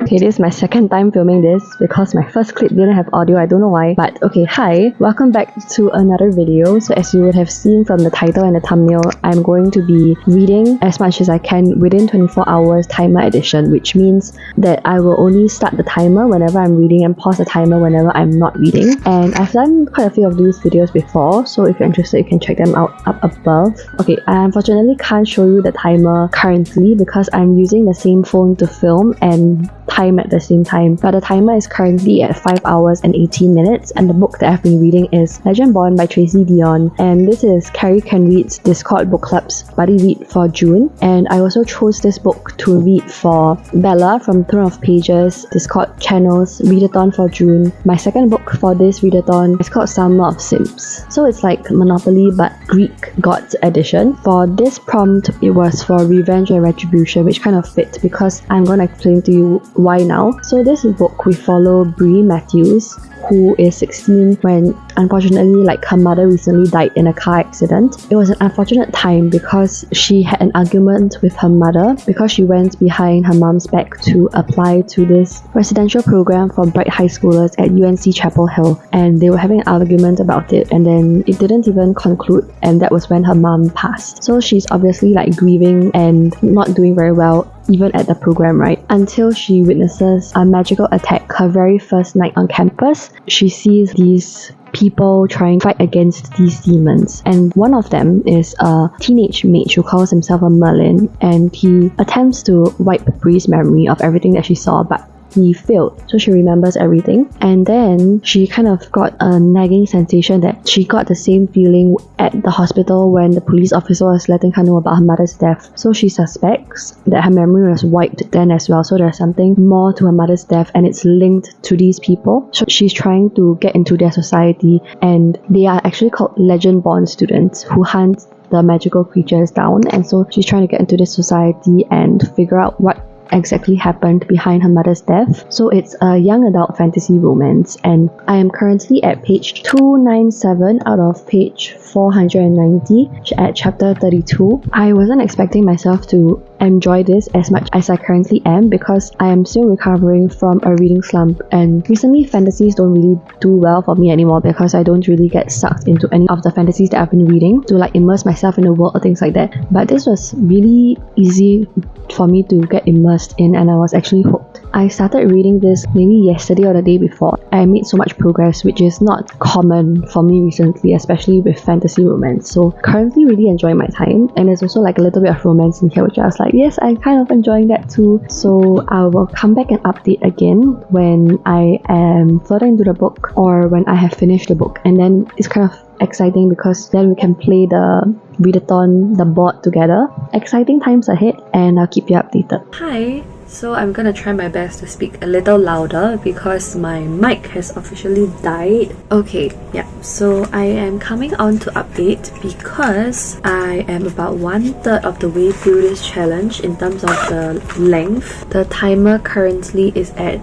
Okay, this is my second time filming this because my first clip didn't have audio, I don't know why. But okay, hi, welcome back to another video. So as you would have seen from the title and the thumbnail, I'm going to be reading as much as I can within 24 hours timer edition, which means that I will only start the timer whenever I'm reading and pause the timer whenever I'm not reading. And I've done quite a few of these videos before, so if you're interested, you can check them out up above. Okay, I unfortunately can't show you the timer currently because I'm using the same phone to film and time at the same time, but the timer is currently at 5 hours and 18 minutes, and the book that I've been reading is Legend Born by Tracy Dion, and this is Carrie Can Read's Discord Book Club's buddy read for June. And I also chose this book to read for Bella from Throne of Pages Discord channel's readathon for June. My second book for this readathon is called Summer of Sims, so it's like Monopoly but Greek gods edition. For this prompt, it was for revenge and retribution, which kind of fit because I'm going to explain to you why now. So this book, we follow Bree Matthews, who is 16 when unfortunately her mother recently died in a car accident. It was an unfortunate time because she had an argument with her mother because she went behind her mom's back to apply to this residential program for bright high schoolers at UNC Chapel Hill, and they were having an argument about it, and then it didn't even conclude, and that was when her mom passed. So she's obviously grieving and not doing very well even at the program, right? Until she witnesses a magical attack her very first night on campus. She sees these people trying to fight against these demons, and one of them is a teenage mage who calls himself a Merlin, and he attempts to wipe Bree's memory of everything that she saw, but he failed, so she remembers everything. And then she kind of got a nagging sensation that she got the same feeling at the hospital when the police officer was letting her know about her mother's death. So she suspects that her memory was wiped then as well, so there's something more to her mother's death and it's linked to these people. So she's trying to get into their society, and they are actually called Legend Born students who hunt the magical creatures down. And so she's trying to get into this society and figure out what exactly happened behind her mother's death. So it's a young adult fantasy romance, and I am currently at page 297 out of page 490 at chapter 32. I wasn't expecting myself to enjoy this as much as I currently am because I am still recovering from a reading slump, and recently fantasies don't really do well for me anymore because I don't really get sucked into any of the fantasies that I've been reading to immerse myself in the world or things like that. But this was really easy for me to get immersed in, and I was actually hooked. I started reading this maybe yesterday or the day before. I made so much progress, which is not common for me recently, especially with fantasy romance. So currently really enjoying my time, and there's also a little bit of romance in here, which I was like, yes, I'm kind of enjoying that too. So I will come back and update again when I am further into the book or when I have finished the book, and then it's kind of exciting because then we can play the readathon, the board together. Exciting times ahead, and I'll keep you updated. Hi! So I'm gonna try my best to speak a little louder because my mic has officially died. Okay, yeah, so I am coming on to update because I am about 1/3 of the way through this challenge in terms of the length. The timer currently is at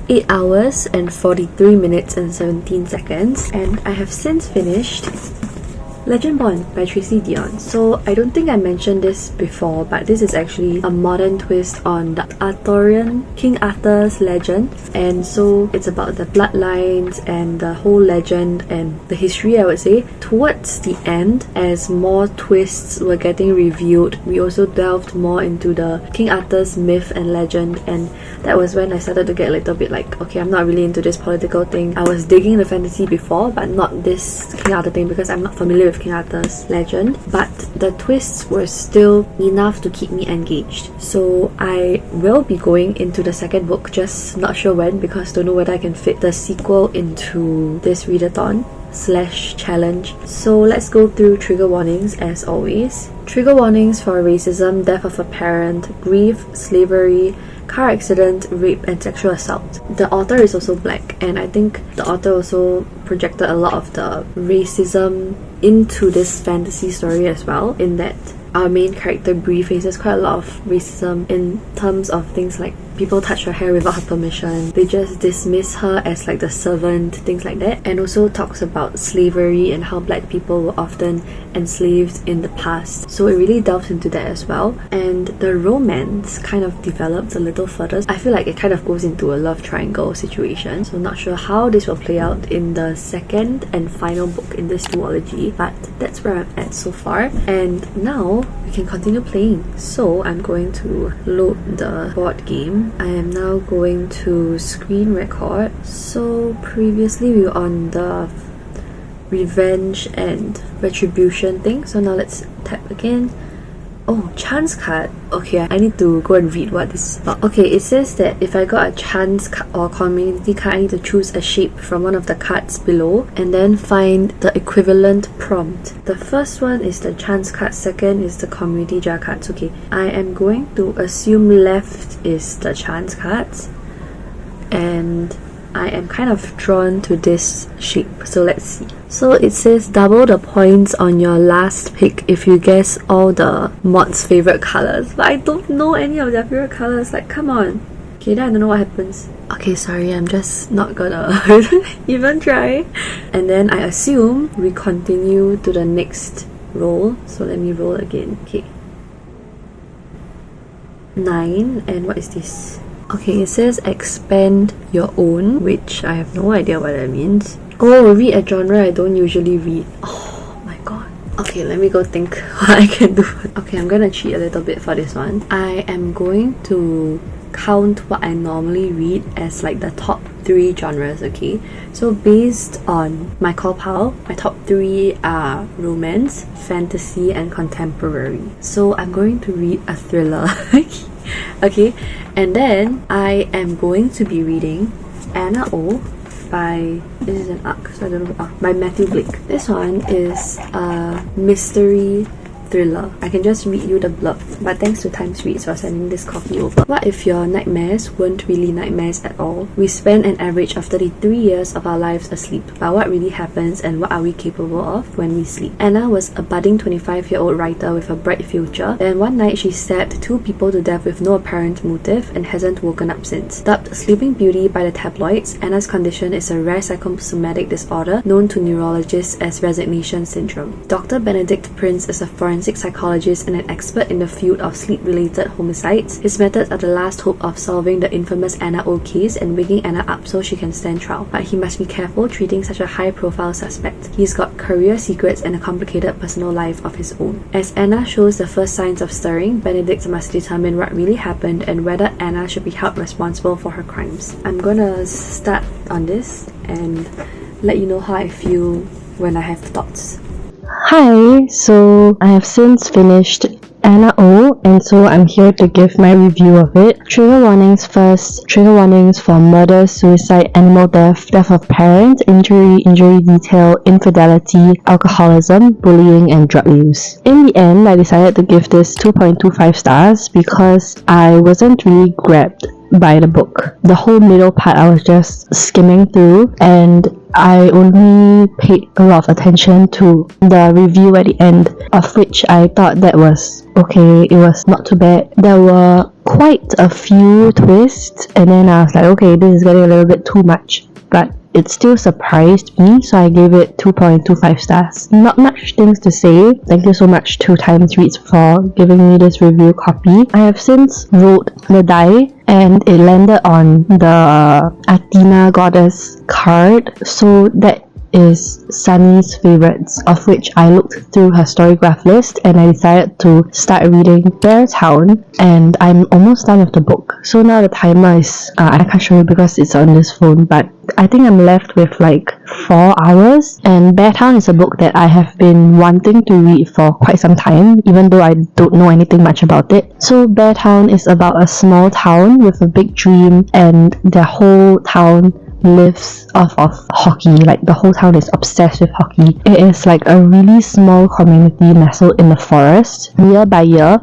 8 hours and 43 minutes and 17 seconds, and I have since finished Legend Born by Tracy Dion. So I don't think I mentioned this before, but this is actually a modern twist on the Arthurian King Arthur's legend, and so it's about the bloodlines and the whole legend and the history, I would say. Towards the end, as more twists were getting revealed, we also delved more into the King Arthur's myth and legend, and that was when I started to get a little bit okay, I'm not really into this political thing. I was digging the fantasy before, but not this King Arthur thing because I'm not familiar with King Arthur's legend, but the twists were still enough to keep me engaged. So I will be going into the second book, just not sure when because don't know whether I can fit the sequel into this readathon / challenge. So let's go through trigger warnings as always. Trigger warnings for racism, death of a parent, grief, slavery, car accident, rape, and sexual assault. The author is also black, and I think the author also projected a lot of the racism into this fantasy story as well, in that our main character Bree faces quite a lot of racism in terms of things like people touch her hair without her permission. They just dismiss her as like the servant, things like that. And also talks about slavery and how black people were often enslaved in the past. So it really delves into that as well. And the romance kind of develops a little further. I feel like it kind of goes into a love triangle situation. So not sure how this will play out in the second and final book in this duology, but that's where I'm at so far. And now we can continue playing. So I'm going to load the board game. I am now going to screen record. So previously we were on the revenge and retribution thing, so now let's tap again. Oh, chance card. Okay, I need to go and read what this is about. Okay, it says that if I got a chance or community card, I need to choose a shape from one of the cards below and then find the equivalent prompt. The first one is the chance card, second is the community jar cards. Okay, I am going to assume left is the chance cards, and I am kind of drawn to this shape, so let's see. So it says double the points on your last pick if you guess all the mods' favorite colors. But I don't know any of their favorite colors, like come on. Okay, then I don't know what happens. Okay, sorry, I'm just not gonna even try. And then I assume we continue to the next roll. So let me roll again. Okay. 9, and what is this? Okay, it says expand your own, which I have no idea what that means. Oh, read a genre I don't usually read. Oh my god. Okay, let me go think what I can do. Okay, I'm gonna cheat a little bit for this one. I am going to count what I normally read as like the top 3 genres, okay? So based on my call pile, my top 3 are romance, fantasy, and contemporary. So I'm going to read a thriller. Okay, and then I am going to be reading Anna O by, this is an arc, so I don't know, by Matthew Blake. This one is a mystery thriller. I can just read you the blurb, but thanks to Times Reads for sending this copy over. What if your nightmares weren't really nightmares at all? We spend an average of 33 years of our lives asleep, but what really happens and what are we capable of when we sleep? Anna was a budding 25-year-old writer with a bright future. Then one night she stabbed 2 people to death with no apparent motive and hasn't woken up since. Dubbed Sleeping Beauty by the tabloids, Anna's condition is a rare psychosomatic disorder known to neurologists as resignation syndrome. Dr. Benedict Prince is a forensic psychologist and an expert in the field of sleep-related homicides. His methods are the last hope of solving the infamous Anna O case and waking Anna up so she can stand trial. But he must be careful treating such a high-profile suspect. He's got career secrets and a complicated personal life of his own. As Anna shows the first signs of stirring, Benedict must determine what really happened and whether Anna should be held responsible for her crimes. I'm gonna start on this and let you know how I feel when I have thoughts. Hi, so I have since finished Anna O, and so I'm here to give my review of it. Trigger warnings first. Trigger warnings for murder, suicide, animal death, death of parents, injury detail, infidelity, alcoholism, bullying, and drug use. In the end, I decided to give this 2.25 stars because I wasn't really grabbed by the book. The whole middle part I was just skimming through, and I only paid a lot of attention to the review at the end, of which I thought that was okay. It was not too bad. There were quite a few twists, and then I was like, okay, this is getting a little bit too much, but it still surprised me, so I gave it 2.25 stars. Not much things to say. Thank you so much to Times Reads for giving me this review copy. I have since rolled the die and it landed on the Athena goddess card, so that is Sunny's favorites, of which I looked through her storygraph list and I decided to start reading Bear Town, and I'm almost done with the book. So now the timer is, I can't show you because it's on this phone, but I think I'm left with like 4 hours, and Bear Town is a book that I have been wanting to read for quite some time, even though I don't know anything much about it. So Bear Town is about a small town with a big dream, and their whole town lives off of hockey. Like the whole town is obsessed with hockey. It is like a really small community nestled in the forest. Year by year,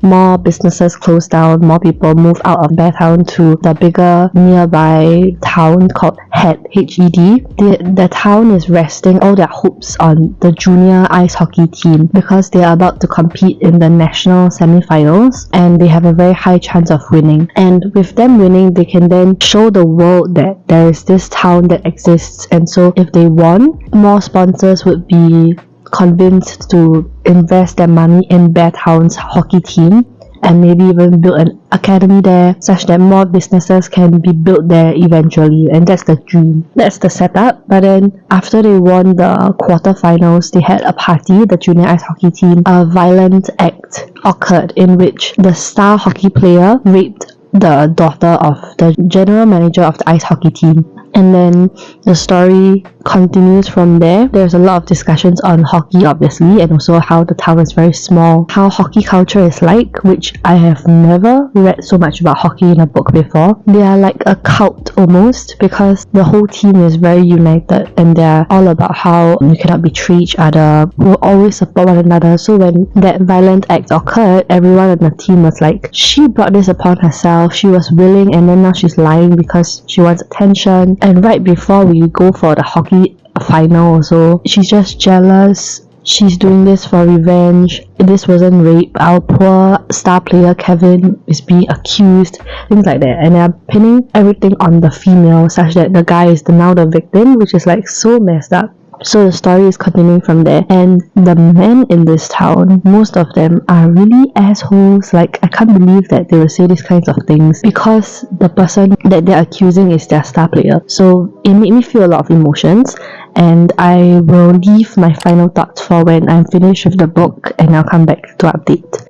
more businesses closed down, more people moved out of Bear Town to the bigger nearby town called Hed, H-E-D. The town is resting all their hopes on the junior ice hockey team because they are about to compete in the national semi-finals and they have a very high chance of winning. And with them winning, they can then show the world that there is this town that exists. And so if they won, more sponsors would be convinced to invest their money in Bear Town's hockey team and maybe even build an academy there such that more businesses can be built there eventually, and that's the dream. That's the setup. But then after they won the quarterfinals, they had a party, the junior ice hockey team. A violent act occurred in which the star hockey player raped the daughter of the general manager of the ice hockey team. And then the story continues from there. There's a lot of discussions on hockey, obviously, and also how the town is very small, how hockey culture is like, which I have never read so much about hockey in a book before. They are like a cult almost, because the whole team is very united and they're all about how you cannot betray each other, we'll always support one another. So when that violent act occurred, everyone on the team was like, she brought this upon herself, she was willing, and then now she's lying because she wants attention. And right before we go for the hockey final also, she's just jealous. She's doing this for revenge. This wasn't rape. Our poor star player Kevin is being accused. Things like that. And they're pinning everything on the female such that the guy is now the victim, which is like so messed up. So the story is continuing from there, and the men in this town, most of them are really assholes. Like, I can't believe that they will say these kinds of things because the person that they're accusing is their star player. So it made me feel a lot of emotions, and I will leave my final thoughts for when I'm finished with the book and I'll come back to update.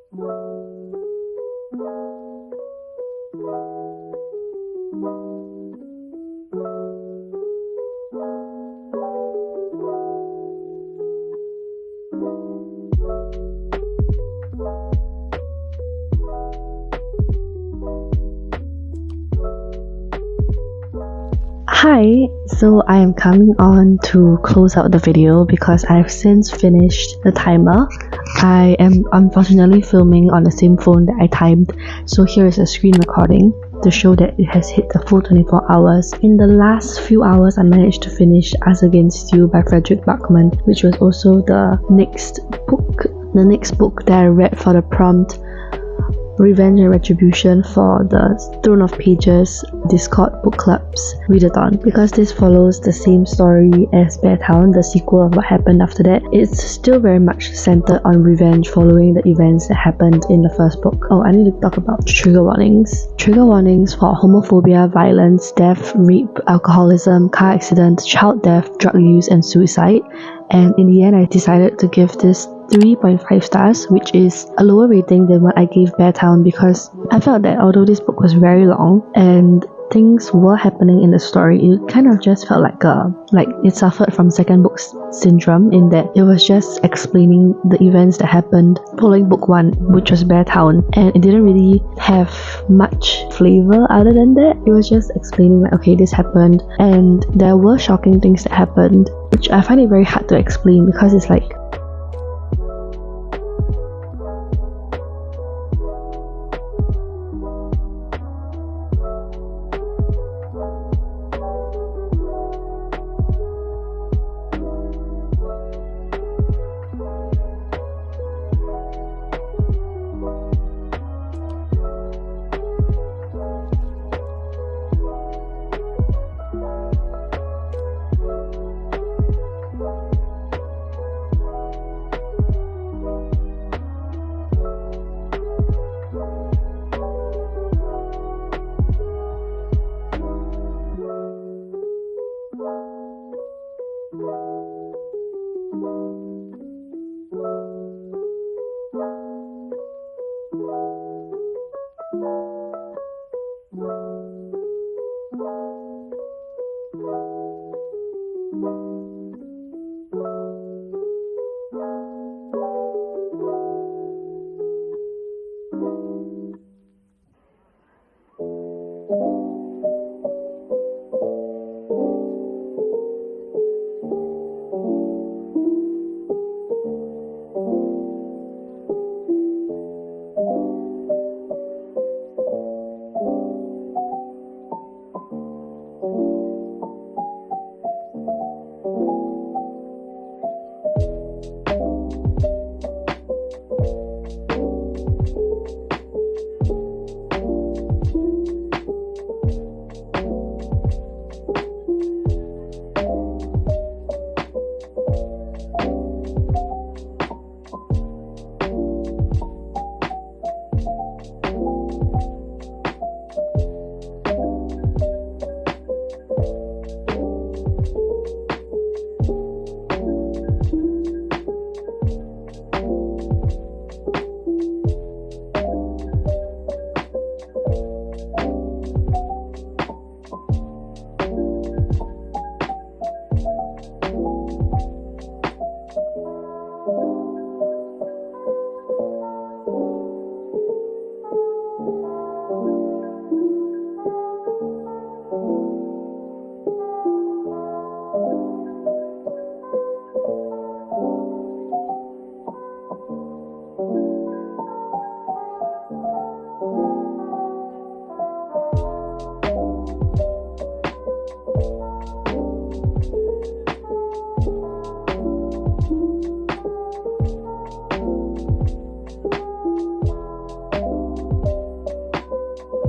Hi, so I am coming on to close out the video because I've since finished the timer. I am unfortunately filming on the same phone that I timed, so here is a screen recording to show that it has hit the full 24 hours. In the last few hours, I managed to finish Us Against You by Frederick Bachman, which was also the next book that I read for the prompt Revenge and Retribution for the Throne of Pages Discord Book Club's readathon. Because this follows the same story as Bear Town, the sequel of what happened after that, it's still very much centered on revenge following the events that happened in the first book. Oh, I need to talk about trigger warnings. Trigger warnings for homophobia, violence, death, rape, alcoholism, car accidents, child death, drug use, and suicide. And in the end, I decided to give this 3.5 stars, which is a lower rating than what I gave Bear Town because I felt that although this book was very long and things were happening in the story, it kind of just felt like it suffered from second book syndrome, in that it was just explaining the events that happened following book 1, which was Bear Town, and it didn't really have much flavor other than that. It was just explaining like, okay, this happened, and there were shocking things that happened, which I find it very hard to explain because it's like